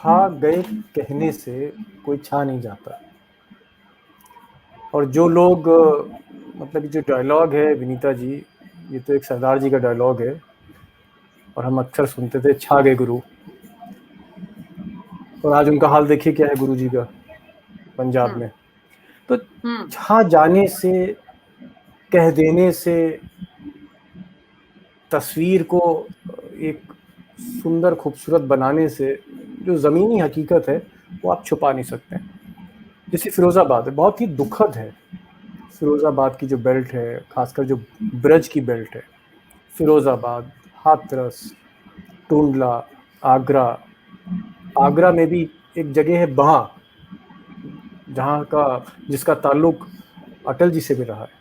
छा गए कहने से कोई छा नहीं जाता। और जो लोग मतलब जो डायलॉग है विनीता जी, ये तो एक सरदार जी का डायलॉग है और हम अक्सर सुनते थे, छा गए गुरु। और आज उनका हाल देखिए क्या है गुरु जी का पंजाब हम्म। में। तो हम्म। छा जाने से, कह देने से, तस्वीर को एक सुंदर खूबसूरत बनाने से जो ज़मीनी हकीकत है वो आप छुपा नहीं सकते। जैसे फिरोज़ाबाद है, बहुत ही दुखद है। फिरोज़ाबाद की जो बेल्ट है, खासकर जो ब्रज की बेल्ट है, फिरोज़ाबाद, हाथरस, टूंडला, आगरा। आगरा में भी एक जगह है बहा, जहाँ का जिसका ताल्लुक अटल जी से भी रहा है।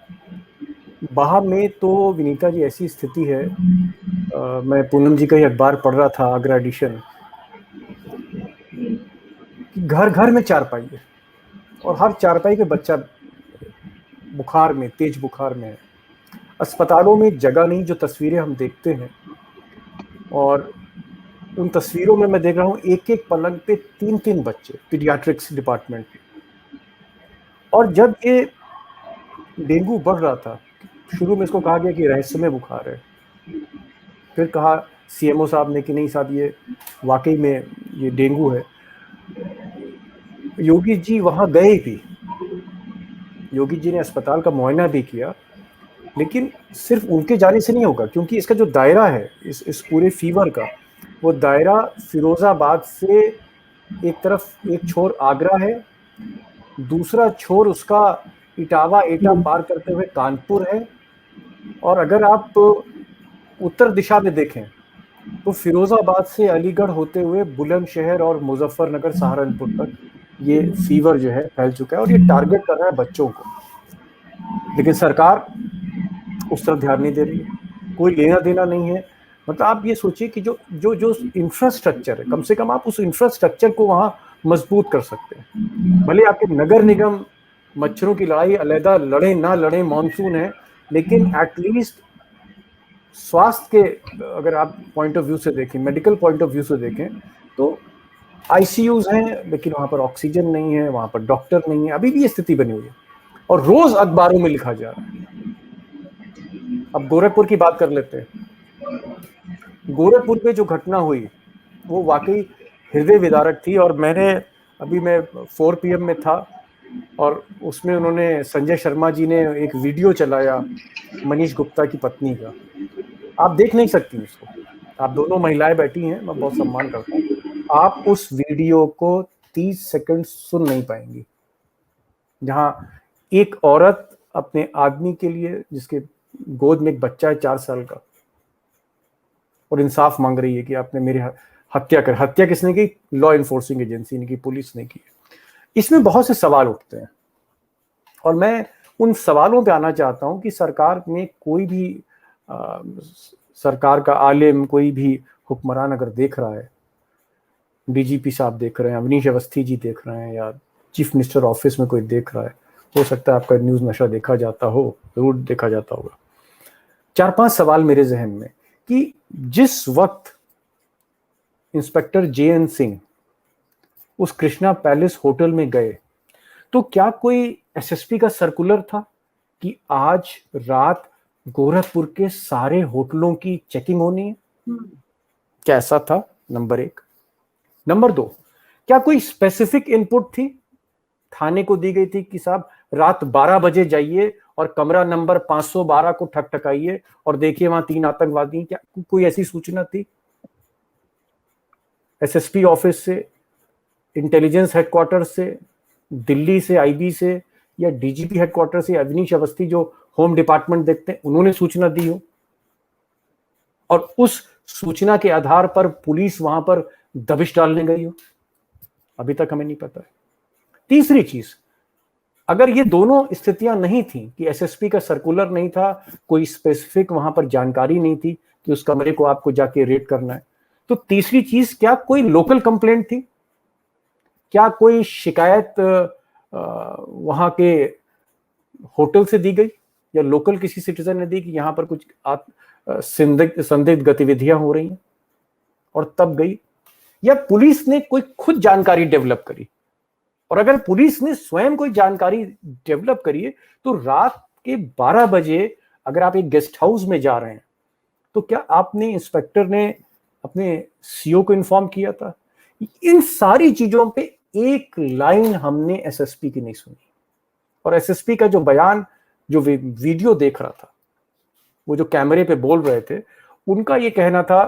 बहा में तो विनीता जी ऐसी स्थिति है, मैं पूनम जी का ही अखबार पढ़ रहा था, आगरा एडिशन, कि घर घर में चारपाई है और हर चारपाई पे बच्चा बुखार में, तेज बुखार में है। अस्पतालों में जगह नहीं, जो तस्वीरें हम देखते हैं। और उन तस्वीरों में मैं देख रहा हूँ एक एक पलंग पे तीन तीन बच्चे, पीडियाट्रिक्स डिपार्टमेंट के। और जब ये डेंगू बढ़ रहा था, शुरू में इसको कहा गया कि रहस्यमय बुखार है, फिर कहा सीएमओ साहब ने कि नहीं साहब, ये वाकई में ये डेंगू है। योगी जी वहां गए भी, योगी जी ने अस्पताल का मुआयना भी किया। लेकिन सिर्फ उनके जाने से नहीं होगा, क्योंकि इसका जो दायरा है इस पूरे फीवर का, वो दायरा फिरोजाबाद से एक तरफ, एक छोर आगरा है, दूसरा छोर उसका इटावा एटा पार करते हुए कानपुर है। और अगर आप उत्तर दिशा में देखें तो फिरोजाबाद से अलीगढ़ होते हुए बुलंदशहर और मुजफ्फरनगर, सहारनपुर तक ये फीवर जो है फैल चुका है और ये टारगेट कर रहा है बच्चों को। लेकिन सरकार उस तरफ ध्यान नहीं दे रही है, कोई लेना देना नहीं है। मतलब आप ये सोचिए कि जो जो जो इंफ्रास्ट्रक्चर है, कम से कम आप उस इंफ्रास्ट्रक्चर को वहां मजबूत कर सकते हैं। भले आपके नगर निगम मच्छरों की लड़ाई अलहदा लड़े ना लड़े, मानसून है, लेकिन एटलीस्ट स्वास्थ्य के अगर आप पॉइंट ऑफ व्यू से देखें, मेडिकल पॉइंट ऑफ व्यू से देखें, तो आईसीयूज हैं लेकिन वहां पर ऑक्सीजन नहीं है, वहां पर डॉक्टर नहीं है, अभी भी ये स्थिति बनी हुई है और रोज अखबारों में लिखा जा रहा है। अब गोरखपुर की बात कर लेते हैं। गोरखपुर में जो घटना हुई वो वाकई हृदय विदारक थी। और मैं 4 PM में था और उसमें उन्होंने, संजय शर्मा जी ने एक वीडियो चलाया मनीष गुप्ता की पत्नी का। आप देख नहीं सकती उसको, आप दोनों महिलाएं बैठी हैं, मैं बहुत सम्मान करता हूँ, आप उस वीडियो को 30 सेकंड सुन नहीं पाएंगी, जहां एक औरत अपने आदमी के लिए, जिसके गोद में एक बच्चा है 4 साल का, और इंसाफ मांग रही है कि आपने मेरी हत्या कर। हत्या किसने की? लॉ इन्फोर्सिंग एजेंसी ने की, पुलिस ने की। इसमें बहुत से सवाल उठते हैं और मैं उन सवालों पे आना चाहता हूं कि सरकार में कोई भी सरकार का आलिम, कोई भी हुक्मरान अगर देख रहा है, डीजीपी साहब देख रहे हैं, अवनीश अवस्थी जी देख रहे हैं, या चीफ मिनिस्टर ऑफिस में कोई देख रहा है, हो सकता है आपका न्यूज़ नशा देखा जाता हो, जरूर देखा जाता होगा। 4-5 सवाल मेरे जहन में कि जिस वक्त इंस्पेक्टर JN सिंह उस कृष्णा पैलेस होटल में गए, तो क्या कोई एसएसपी का सर्कुलर था कि आज रात गोरखपुर के सारे होटलों की चेकिंग होनी है? क्या ऐसा था? नंबर 1। नंबर 2, क्या कोई स्पेसिफिक इनपुट थी, थाने को दी गई थी कि साहब रात 12 बजे जाइए और कमरा नंबर 512 को ठकठकाइए और देखिए वहां 3 आतंकवादी? क्या कोई ऐसी सूचना थी एसएसपी ऑफिस से, इंटेलिजेंस हेडक्वार्टर से, दिल्ली से, आईबी से, या डीजीपी हेडक्वार्टर से अवनीश अवस्थी जो होम डिपार्टमेंट देखते हैं, उन्होंने सूचना दी हो और उस सूचना के आधार पर पुलिस वहां पर दबिश डालने गई हो? अभी तक हमें नहीं पता है। तीसरी चीज, अगर ये दोनों स्थितियां नहीं थी कि एसएसपी का सर्कुलर नहीं था, कोई स्पेसिफिक वहां पर जानकारी नहीं थी कि उस कमरे को आपको जाके रेड करना है, तो तीसरी चीज, क्या कोई लोकल कंप्लेंट थी? क्या कोई शिकायत वहां के होटल से दी गई या लोकल किसी सिटीजन ने दी कि यहां पर कुछ संदिग्ध गतिविधियां हो रही हैं और तब गई? या पुलिस ने कोई खुद जानकारी डेवलप करी? और अगर पुलिस ने स्वयं कोई जानकारी डेवलप करी है तो रात के 12 बजे अगर आप एक गेस्ट हाउस में जा रहे हैं तो क्या आपने, इंस्पेक्टर ने अपने सीओ को इन्फॉर्म किया था? इन सारी चीजों पे एक लाइन हमने एसएसपी की नहीं सुनी। और एसएसपी का जो बयान, जो वीडियो देख रहा था, वो जो कैमरे पे बोल रहे थे, उनका ये कहना था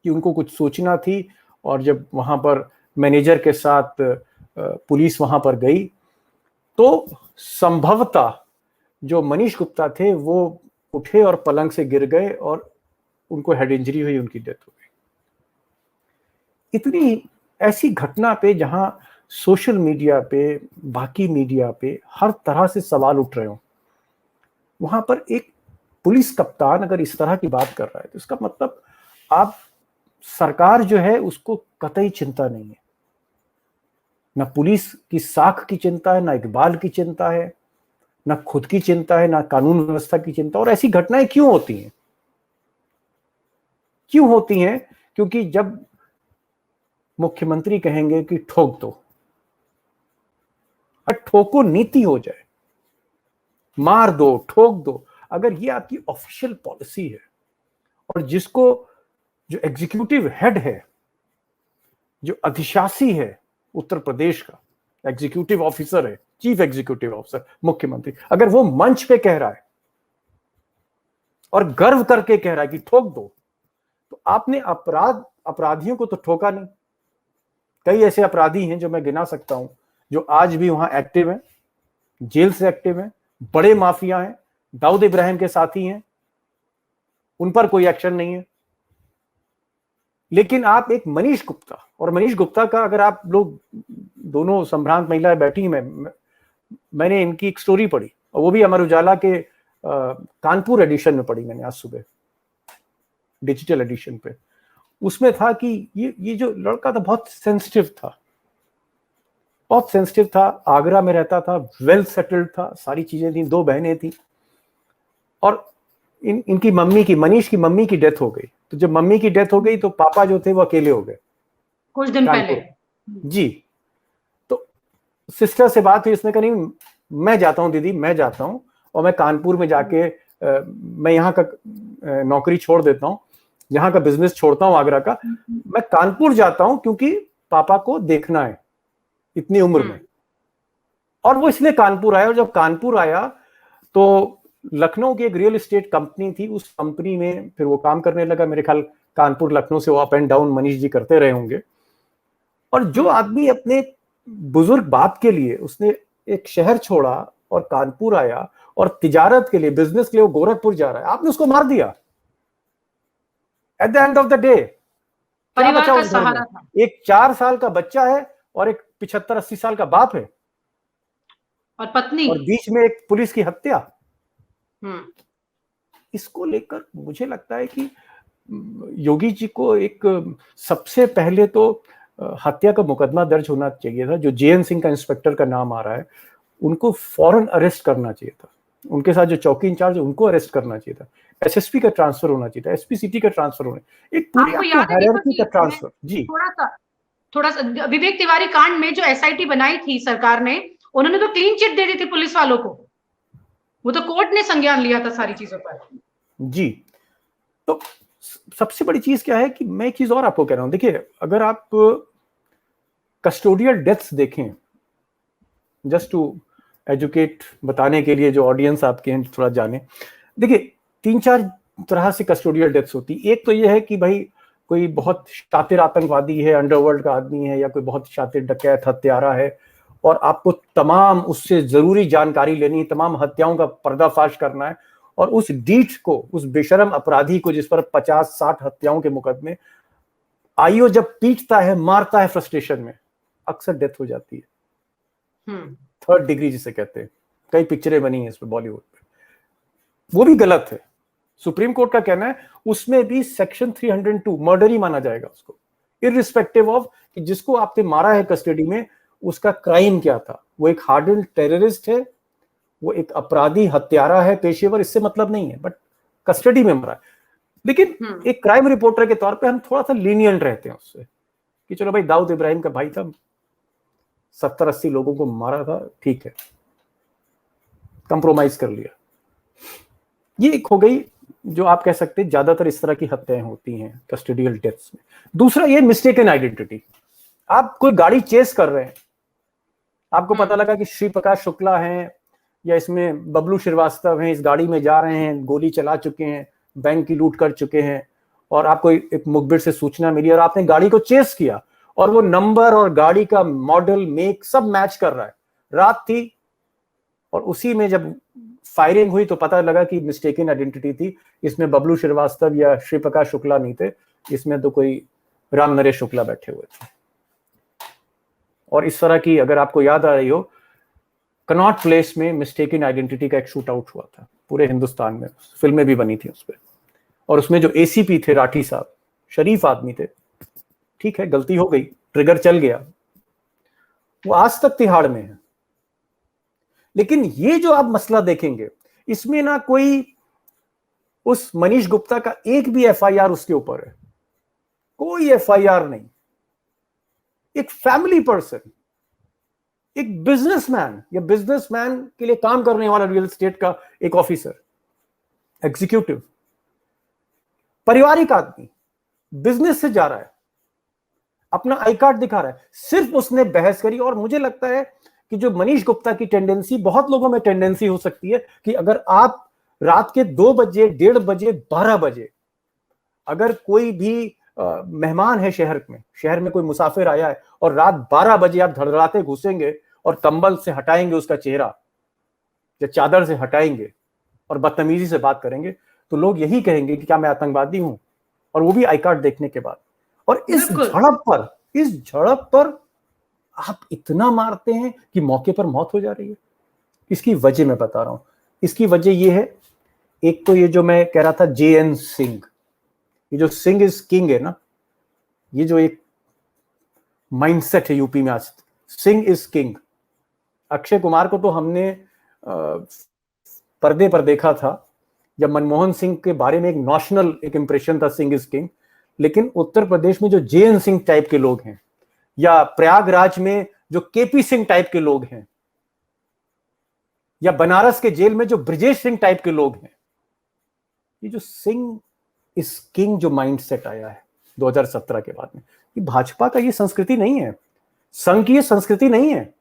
कि उनको कुछ सूचना थी और जब वहां पर मैनेजर के साथ पुलिस वहां पर गई तो संभवतः जो मनीष गुप्ता थे वो उठे और पलंग से गिर गए और उनको हेड इंजरी हुई, उनकी डेथ हो गई। इतनी ऐसी घटना पे जहां सोशल मीडिया पे, बाकी मीडिया पे हर तरह से सवाल उठ रहे हो, वहां पर एक पुलिस कप्तान अगर इस तरह की बात कर रहा है तो इसका मतलब आप, सरकार जो है उसको कतई चिंता नहीं है। ना पुलिस की साख की चिंता है, ना इकबाल की चिंता है, ना खुद की चिंता है, ना कानून व्यवस्था की चिंता। और ऐसी घटनाएं क्यों होती हैं? क्यों होती हैं? क्योंकि जब मुख्यमंत्री कहेंगे कि ठोक दो, ठोको नीति हो जाए, मार दो, ठोक दो, अगर ये आपकी ऑफिशियल पॉलिसी है और जिसको, जो एग्जीक्यूटिव हेड है, जो अधिशासी है उत्तर प्रदेश का, एग्जीक्यूटिव ऑफिसर है, चीफ एग्जीक्यूटिव ऑफिसर मुख्यमंत्री, अगर वो मंच पे कह रहा है और गर्व करके कह रहा है कि ठोक दो, तो आपने अपराधियों को तो ठोका नहीं। कई ऐसे अपराधी हैं जो मैं गिना सकता हूं जो आज भी वहां एक्टिव हैं, जेल से एक्टिव हैं, बड़े माफिया हैं, दाऊद इब्राहिम के साथी हैं, उन पर कोई एक्शन नहीं है। लेकिन आप एक मनीष गुप्ता, और मनीष गुप्ता का अगर आप लोग, दोनों संभ्रांत महिलाएं बैठी, मैंने इनकी एक स्टोरी पढ़ी और वो भी अमर उजाला के कानपुर एडिशन में पढ़ी मैंने आज सुबह, डिजिटल एडिशन पे। उसमें था कि ये जो लड़का था बहुत सेंसिटिव था, बहुत सेंसिटिव था, आगरा में रहता था, वेल सेटल्ड था, सारी चीजें थी, 2 बहनें थी, और इनकी मम्मी की, मनीष की मम्मी की डेथ हो गई। तो जब मम्मी की डेथ हो गई तो पापा जो थे वो अकेले हो गए कुछ दिन पहले जी। तो सिस्टर से बात हुई, उसने कहा नहीं मैं जाता हूँ दीदी, मैं जाता हूँ और मैं कानपुर में जाके मैं यहाँ का नौकरी छोड़ देता हूँ, यहाँ का बिजनेस छोड़ता हूँ आगरा का, मैं कानपुर जाता हूँ क्योंकि पापा को देखना है इतनी उम्र में। और वो इसलिए कानपुर आया, और जब कानपुर आया तो लखनऊ की एक रियल एस्टेट कंपनी थी, उस कंपनी में फिर वो काम करने लगा। मेरे ख्याल कानपुर लखनऊ से वो up and down Manish ji करते रहे होंगे। और जो आदमी अपने बुजुर्ग बाप के लिए उसने एक शहर छोड़ा और कानपुर आया और तिजारत के लिए, बिजनेस के लिए वो गोरखपुर जा रहा है, आपने उसको मार दिया। At the end of the day परिवार का सहारा था, एक 4 साल का बच्चा है और एक 75-80 साल का बाप है और पत्नी, और बीच में एक पुलिस की हत्या। इसको लेकर मुझे लगता है कि योगी जी को एक, सबसे पहले तो हत्या का मुकदमा दर्ज होना चाहिए था। जो जेएन सिंह का इंस्पेक्टर का नाम आ रहा है, उनको फौरन अरेस्ट करना चाहिए था। उनके साथ जो चौकी इंचार्ज है उनको अरेस्ट करना चाहिए था। एसएसपी का ट्रांसफर होना चाहिए था, एसपी सिटी का ट्रांसफर होना, एक पूरी हायरार्की का ट्रांसफर। जी, थोड़ा सा विवेक तिवारी कांड में जो एसआईटी बनाई थी सरकार ने, उन्होंने तो क्लीन चिट दे दी थी पुलिस वालों को, वो तो कोर्ट ने संज्ञान लिया था सारी चीजों पर। जी, तो सबसे बड़ी चीज क्या है कि मैं एक चीज और आपको कह रहा हूं, देखिए अगर आप कस्टोडियल डेथ्स देखें, जस्ट टू एजुकेट, बताने के लिए जो ऑडियंस आपके हैं थोड़ा जाने, देखिए 3-4 तरह से कस्टोडियल डेथ्स होती। एक तो ये है कि भाई कोई बहुत शातिर आतंकवादी है, अंडरवर्ल्ड का आदमी है, या कोई बहुत शातिर डकैत हत्यारा है और आपको तमाम उससे जरूरी जानकारी लेनी है, तमाम हत्याओं का पर्दाफाश करना है, और उस डीठ को, उस बेशरम अपराधी को जिस पर 50-60 हत्याओं के मुकदमे, आईओ जब पीटता है, मारता है फ्रस्ट्रेशन में, अक्सर डेथ हो जाती है। 3rd डिग्री जिसे कहते हैं, कई पिक्चरें बनी हैं इस पे बॉलीवुड में, वो भी गलत है। सुप्रीम कोर्ट का कहना है उसमें भी सेक्शन 302 मर्डर ही माना जाएगा उसको, इररिस्पेक्टिव ऑफ कि जिसको आपने मारा है कस्टडी में उसका क्राइम क्या था। वो एक हार्डन्ड टेररिस्ट है, वो एक अपराधी हत्यारा है पेशेवर, इससे मतलब नहीं है, बट कस्टडी में मरा है। लेकिन एक क्राइम रिपोर्टर के तौर पे हम थोड़ा सा लीनियंट रहते हैं उससे, कि चलो भाई दाऊद इब्राहिम का भाई था, 70-80 लोगों को मारा था, ठीक है, कंप्रोमाइज कर लिया। ये एक हो गई जो आप कह सकते हैं ज्यादातर इस तरह की हत्याएं होती हैं कस्टोडियल डेथ्स में। दूसरा ये मिस्टेकन आइडेंटिटी। आप कोई गाड़ी चेस कर रहे हैं, आपको पता लगा कि श्री प्रकाश शुक्ला हैं या इसमें बबलू श्रीवास्तव हैं, इस गाड़ी में जा रहे हैं, गोली चला चुके हैं, बैंक की लूट कर चुके हैं, और आपको एक मुखबिर से सूचना मिली और आपने गाड़ी को चेस किया और वो नंबर और गाड़ी का मॉडल मेक सब मैच कर रहा है। रात थी और उसी में जब फायरिंग हुई तो पता लगा कि मिस्टेकन आइडेंटिटी थी, इसमें बबलू श्रीवास्तव या श्री प्रकाश शुक्ला नहीं थे, इसमें तो कोई राम नरेश शुक्ला बैठे हुए थे। और इस तरह की, अगर आपको याद आ रही हो, कनॉट प्लेस में मिस्टेकन आइडेंटिटी का एक शूट आउट हुआ था पूरे हिंदुस्तान में, फिल्में भी बनी थी उस पर, और उसमें जो एसीपी थे राठी साहब, शरीफ आदमी थे, ठीक है गलती हो गई, ट्रिगर चल गया, वो आज तक तिहाड़ में है। लेकिन ये जो आप मसला देखेंगे, इसमें ना कोई उस मनीष गुप्ता का एक भी एफआईआर उसके ऊपर है, कोई एफआईआर नहीं। एक फैमिली पर्सन, एक बिजनेसमैन या बिजनेसमैन के लिए काम करने वाला रियल एस्टेट का एक ऑफिसर, एग्जीक्यूटिव, पारिवारिक आदमी, बिजनेस से जा रहा है, अपना आई कार्ड दिखा रहा है, सिर्फ उसने बहस करी। और मुझे लगता है कि जो मनीष गुप्ता की टेंडेंसी, बहुत लोगों में टेंडेंसी हो सकती है कि अगर आप रात के 2 बजे, 1:30 बजे, 12 बजे अगर कोई भी मेहमान है शहर में कोई मुसाफिर आया है और रात 12 बजे आप धड़धड़ाते घुसेंगे और कंबल से हटाएंगे उसका चेहरा या चादर से हटाएंगे और बदतमीजी से बात करेंगे, तो लोग यही कहेंगे कि क्या मैं आतंकवादी हूं, और वो भी आई कार्ड देखने के बाद। और इस झड़प पर आप इतना मारते हैं कि मौके पर मौत हो जा रही है। इसकी वजह मैं बता रहा हूं। इसकी वजह ये है, एक तो ये जो मैं कह रहा था JN सिंह, ये जो सिंह इज किंग है ना, ये जो एक माइंडसेट है यूपी में आज, सिंह इज किंग। अक्षय कुमार को तो हमने पर्दे पर देखा था जब मनमोहन सिंह के बारे में एक नॉशनल एक इंप्रेशन था, सिंह इज किंग। लेकिन उत्तर प्रदेश में जो JN सिंह टाइप के लोग हैं, या प्रयागराज में जो KP सिंह टाइप के लोग हैं, या बनारस के जेल में जो ब्रजेश सिंह टाइप के लोग हैं, ये जो सिंह इस किंग जो माइंडसेट आया है 2017 के बाद में, ये भाजपा का ये संस्कृति नहीं है, संघ की ये संस्कृति नहीं है।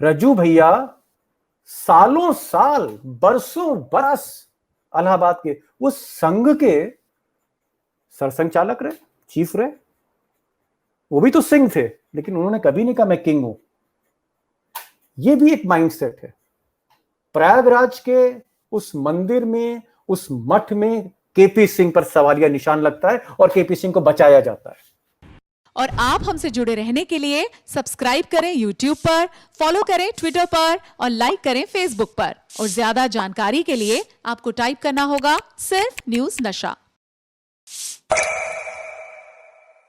रज्जू भैया सालों साल, बरसों बरस इलाहाबाद के वो संघ के सरसंघ चालक रहे, चीफ रहे, वो भी तो सिंह थे, लेकिन उन्होंने कभी नहीं कहा मैं किंग हूं। ये भी एक माइंडसेट है। प्रयागराज के उस मंदिर में, उस मठ में KP सिंह पर सवालिया निशान लगता है और KP सिंह को बचाया जाता है। और आप हमसे जुड़े रहने के लिए सब्सक्राइब करें YouTube पर, फॉलो करें Twitter पर और लाइक करें Facebook पर। और ज्यादा जानकारी के लिए आपको टाइप करना होगा सिर्फ न्यूज़ नशा।